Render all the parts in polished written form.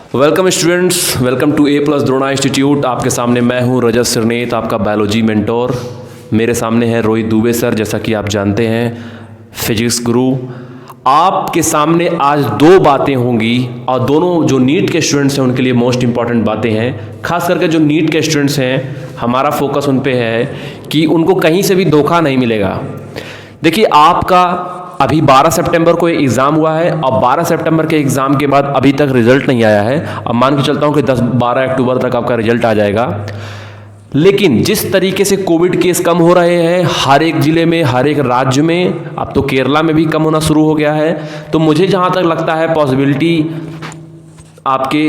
Welcome students, welcome to A+ Drona institute. आपके सामने मैं हूं रजत सिरनेत, आपका बायोलॉजी मेंटोर। मेरे सामने है रोहित दुबे सर, जैसा कि आप जानते हैं, फिजिक्स गुरु। आपके सामने आज दो बातें होंगी और दोनों जो नीट के स्टूडेंट्स हैं उनके लिए मोस्ट इंपॉर्टेंट बातें हैं। खास करके जो नीट के स्टूडेंट्स हैं, हमारा फोकस उन पे है कि उनको कहीं से भी धोखा नहीं मिलेगा। देखिए, आपका अभी 12 सितंबर को एग्ज़ाम हुआ है और 12 सितंबर के एग्ज़ाम के बाद अभी तक रिजल्ट नहीं आया है। अब मान के चलता हूँ कि 10-12 अक्टूबर तक आपका रिजल्ट आ जाएगा। लेकिन जिस तरीके से कोविड केस कम हो रहे हैं हर एक ज़िले में, हर एक राज्य में, अब तो केरला में भी कम होना शुरू हो गया है, तो मुझे जहाँ तक लगता है पॉसिबिलिटी आपके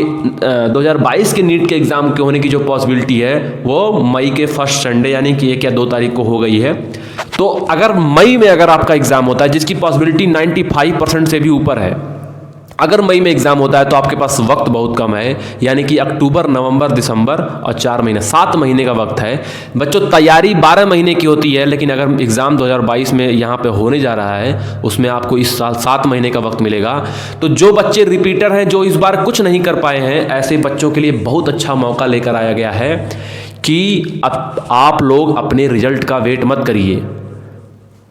2022 के नीट के एग्ज़ाम के होने की जो पॉसिबिलिटी है वो मई के फर्स्ट संडे यानी कि 1 या 2 तारीख को हो गई है। तो अगर मई में अगर आपका एग्ज़ाम होता है, जिसकी पॉसिबिलिटी 95% से भी ऊपर है, अगर मई में एग्ज़ाम होता है तो आपके पास वक्त बहुत कम है, यानी कि अक्टूबर, नवंबर, दिसंबर और 4 महीने, 7 महीने का वक्त है। बच्चों, तैयारी 12 महीने की होती है, लेकिन अगर एग्ज़ाम 2022 में यहाँ पे होने जा रहा है उसमें आपको इस साल 7 महीने का वक्त मिलेगा। तो जो बच्चे रिपीटर हैं, जो इस बार कुछ नहीं कर पाए हैं, ऐसे बच्चों के लिए बहुत अच्छा मौका लेकर आया गया है कि अब आप लोग अपने रिजल्ट का वेट मत करिए।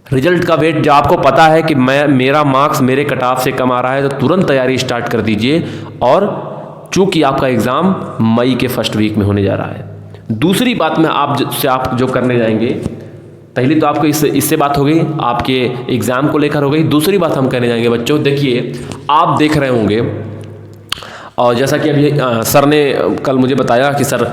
रिजल्ट का वेट जो आपको पता है कि मेरा मार्क्स मेरे कट ऑफ से कम आ रहा है, तो तुरंत तैयारी स्टार्ट कर दीजिए। और चूंकि आपका एग्ज़ाम मई के फर्स्ट वीक में होने जा रहा है। दूसरी बात में आप जो करने जाएंगे, पहली तो आपको इससे बात हो गई, आपके एग्ज़ाम को लेकर हो गई। दूसरी बात हम करने जाएंगे बच्चों, देखिए आप देख रहे होंगे और जैसा कि अभी सर ने कल मुझे बताया कि सर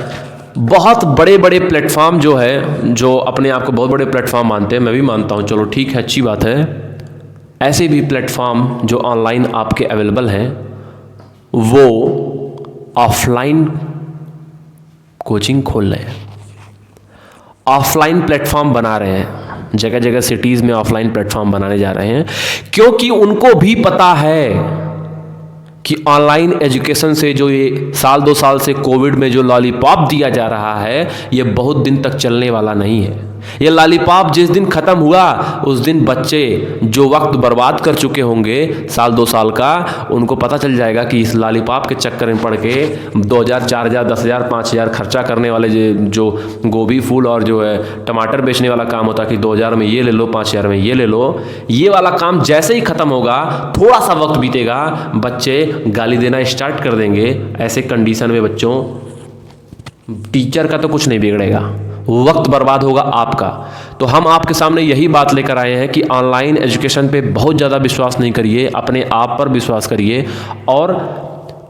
बहुत बड़े बड़े प्लेटफॉर्म जो है, जो अपने आप को बहुत बड़े प्लेटफॉर्म मानते हैं, मैं भी मानता हूँ, चलो ठीक है, अच्छी बात है। ऐसे भी प्लेटफॉर्म जो ऑनलाइन आपके अवेलेबल हैं वो ऑफलाइन कोचिंग खोल रहे हैं, ऑफलाइन प्लेटफॉर्म बना रहे हैं, जगह जगह सिटीज़ में ऑफलाइन प्लेटफॉर्म बनाने जा रहे हैं, क्योंकि उनको भी पता है कि ऑनलाइन एजुकेशन से जो ये साल 2 साल से कोविड में जो लॉलीपॉप दिया जा रहा है, ये बहुत दिन तक चलने वाला नहीं है। ये लॉलीपॉप जिस दिन ख़त्म हुआ उस दिन बच्चे जो वक्त बर्बाद कर चुके होंगे साल 2 साल का, उनको पता चल जाएगा कि इस लॉलीपॉप के चक्कर में पड़ के 2,000, 4,000, 10,000, 5,000 खर्चा करने वाले जो गोभी फूल और जो है टमाटर बेचने वाला काम होता कि 2,000 में ये ले लो, 5,000 में ये ले लो, ये वाला काम जैसे ही ख़त्म होगा, थोड़ा सा वक्त बीतेगा, बच्चे गाली देना स्टार्ट कर देंगे। ऐसे कंडीशन में बच्चों, टीचर का तो कुछ नहीं बिगड़ेगा, वक्त बर्बाद होगा आपका। तो हम आपके सामने यही बात लेकर आए हैं कि ऑनलाइन एजुकेशन पे बहुत ज़्यादा विश्वास नहीं करिए, अपने आप पर विश्वास करिए और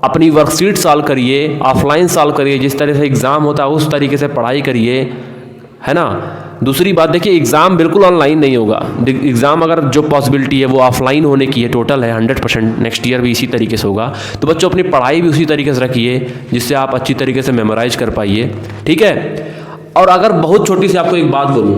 अपनी वर्कशीट सॉल्व करिए, ऑफलाइन सॉल्व करिए, जिस तरह से एग्ज़ाम होता है उस तरीके से पढ़ाई करिए, है ना। दूसरी बात देखिए, एग्ज़ाम बिल्कुल ऑनलाइन नहीं होगा। एग्ज़ाम अगर जो पॉसिबिलिटी है वो ऑफलाइन होने की है, टोटल है 100%। नेक्स्ट ईयर भी इसी तरीके से होगा। तो बच्चों, अपनी पढ़ाई भी उसी तरीके से रखिए जिससे आप अच्छी तरीके से मेमोराइज कर पाइए, ठीक है। और अगर बहुत छोटी सी आपको एक बात बोलूँ,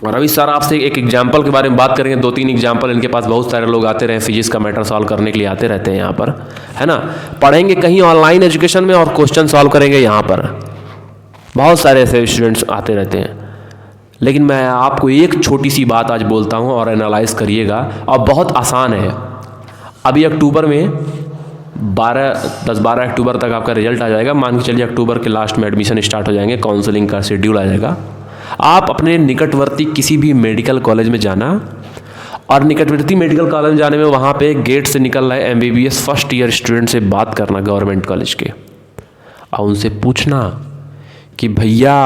और अभी सर आपसे एक एग्जाम्पल के बारे में बात करेंगे, 2-3 एग्जाम्पल, इनके पास बहुत सारे लोग आते रहे, फिजिक्स का मैटर सॉल्व करने के लिए आते रहते हैं यहाँ पर, है ना। पढ़ेंगे कहीं ऑनलाइन एजुकेशन में और क्वेश्चन सॉल्व करेंगे यहाँ पर, बहुत सारे ऐसे स्टूडेंट्स आते रहते हैं। लेकिन मैं आपको एक छोटी सी बात आज बोलता हूँ और एनालाइज करिएगा, और बहुत आसान है। अभी अक्टूबर में 10-12 अक्टूबर तक आपका रिजल्ट आ जाएगा। मान के चलिए अक्टूबर के लास्ट में एडमिशन स्टार्ट हो जाएंगे, काउंसलिंग का शेड्यूल आ जाएगा। आप अपने निकटवर्ती किसी भी मेडिकल कॉलेज में जाना, और निकटवर्ती मेडिकल कॉलेज में जाने में वहाँ पे गेट से निकल रहे MBBS फर्स्ट ईयर स्टूडेंट से बात करना, गवर्नमेंट कॉलेज के, और उनसे पूछना कि भैया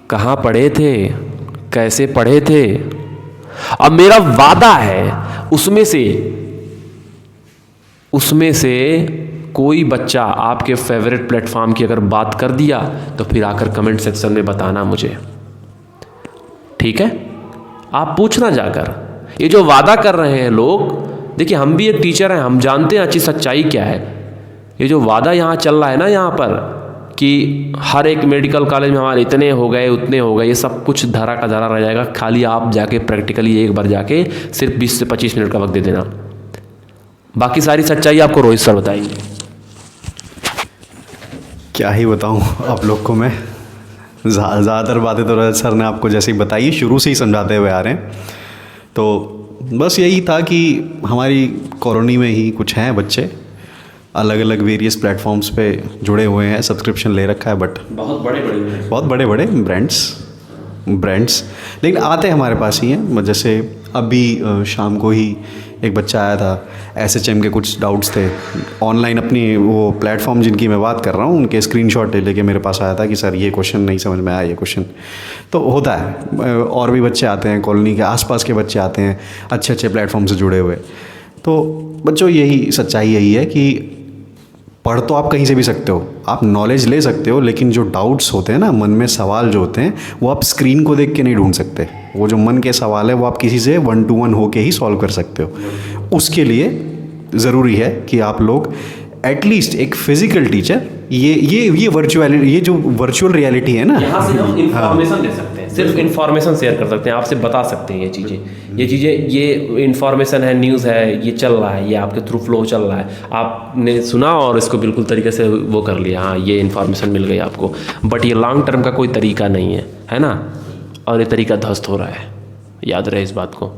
कहाँ पढ़े थे, कैसे पढ़े थे। अब मेरा वादा है उसमें से कोई बच्चा आपके फेवरेट प्लेटफॉर्म की अगर बात कर दिया तो फिर आकर कमेंट सेक्शन में बताना मुझे, ठीक है। आप पूछना जाकर, ये जो वादा कर रहे हैं लोग, देखिए हम भी एक टीचर हैं, हम जानते हैं अच्छी सच्चाई क्या है। ये जो वादा यहाँ चल रहा है ना यहाँ पर कि हर एक मेडिकल कॉलेज में हमारे इतने हो गए, उतने हो गए, ये सब कुछ धरा का धरा रह जाएगा। खाली आप जाके प्रैक्टिकली एक बार जाके सिर्फ 20 से 25 मिनट का वक्त दे देना, बाकी सारी सच्चाई आपको रोहित सर बताएंगे। क्या ही बताऊं आप लोग को मैं, ज़्यादातर बातें तो रजत सर ने आपको जैसे ही बताई, शुरू से ही समझाते हुए आ रहे हैं। तो बस यही था कि हमारी कॉलोनी में ही कुछ हैं बच्चे अलग अलग वेरियस प्लेटफॉर्म्स पे जुड़े हुए हैं, सब्सक्रिप्शन ले रखा है, बट बहुत बड़े बड़े ब्रांड्स लेकिन आते हमारे पास ही हैं। जैसे अभी शाम को ही एक बच्चा आया था, SHM के कुछ डाउट्स थे ऑनलाइन, अपनी वो प्लेटफॉर्म जिनकी मैं बात कर रहा हूँ उनके स्क्रीनशॉट लेके मेरे पास आया था कि सर ये क्वेश्चन नहीं समझ में आया, ये क्वेश्चन। तो होता है, और भी बच्चे आते हैं, कॉलोनी के आसपास के बच्चे आते हैं अच्छे अच्छे प्लेटफॉर्म से जुड़े हुए। तो बच्चों यही सच्चाई यही है कि पढ़ तो आप कहीं से भी सकते हो, आप नॉलेज ले सकते हो, लेकिन जो डाउट्स होते हैं ना, मन में सवाल जो होते हैं, वो आप स्क्रीन को देख के नहीं ढूंढ सकते। वो जो मन के सवाल है वो आप किसी से 1-to-1 होके ही सॉल्व कर सकते हो। उसके लिए ज़रूरी है कि आप लोग एटलीस्ट एक फिजिकल टीचर, ये वर्चुअल रियलिटी है ना, यहाँ से हम इंफॉर्मेशन दे सकते हैं, सिर्फ इंफॉर्मेशन शेयर कर सकते हैं, आपसे बता सकते हैं ये चीज़ें ये इंफॉर्मेशन है, न्यूज़ है, ये चल रहा है, ये आपके थ्रू फ्लो चल रहा है, आपने सुना और इसको बिल्कुल तरीके से वो कर लिया, हाँ ये इन्फॉर्मेशन मिल गई आपको, बट ये लॉन्ग टर्म का कोई तरीका नहीं है ना, और ये तरीका ध्वस्त हो रहा है, याद रहे इस बात को,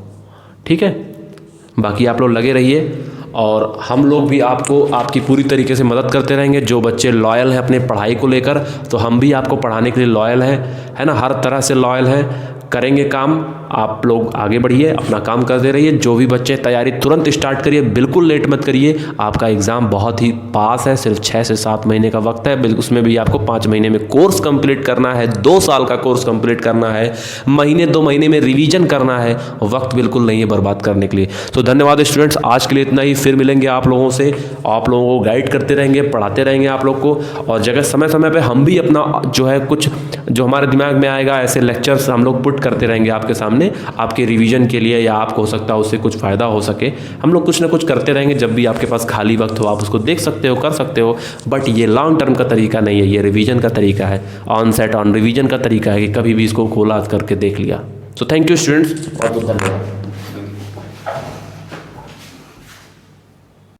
ठीक है। बाकी आप लोग लगे रहिए और हम लोग भी आपको आपकी पूरी तरीके से मदद करते रहेंगे। जो बच्चे लॉयल हैं अपने पढ़ाई को लेकर, तो हम भी आपको पढ़ाने के लिए लॉयल हैं, है ना, हर तरह से लॉयल हैं, करेंगे काम। आप लोग आगे बढ़िए, अपना काम करते रहिए। जो भी बच्चे तैयारी तुरंत स्टार्ट करिए, बिल्कुल लेट मत करिए। आपका एग्ज़ाम बहुत ही पास है, सिर्फ 6 से 7 महीने का वक्त है, बिल्कुल उसमें भी आपको 5 महीने में कोर्स कंप्लीट करना है, 2 साल का कोर्स कंप्लीट करना है, महीने 2 महीने में रिवीजन करना है, वक्त बिल्कुल नहीं है बर्बाद करने के लिए। तो धन्यवाद स्टूडेंट्स, आज के लिए इतना ही। फिर मिलेंगे आप लोगों से, आप लोगों को गाइड करते रहेंगे, पढ़ाते रहेंगे आप लोग को, और जगह समय समय पर हम भी अपना जो है कुछ जो हमारे दिमाग में आएगा ऐसे लेक्चर्स हम लोग पुट करते रहेंगे आपके सामने, आपके रिवीजन के लिए, या आपको हो सकता है उससे कुछ फ़ायदा हो सके। हम लोग कुछ ना कुछ करते रहेंगे, जब भी आपके पास खाली वक्त हो आप उसको देख सकते हो, कर सकते हो, बट ये लॉन्ग टर्म का तरीका नहीं है, ये रिवीजन का तरीका है, ऑन सेट ऑन रिवीजन का तरीका है कि कभी भी इसको खोला करके देख लिया। सो थैंक यू स्टूडेंट्स, बहुत बहुत धन्यवाद।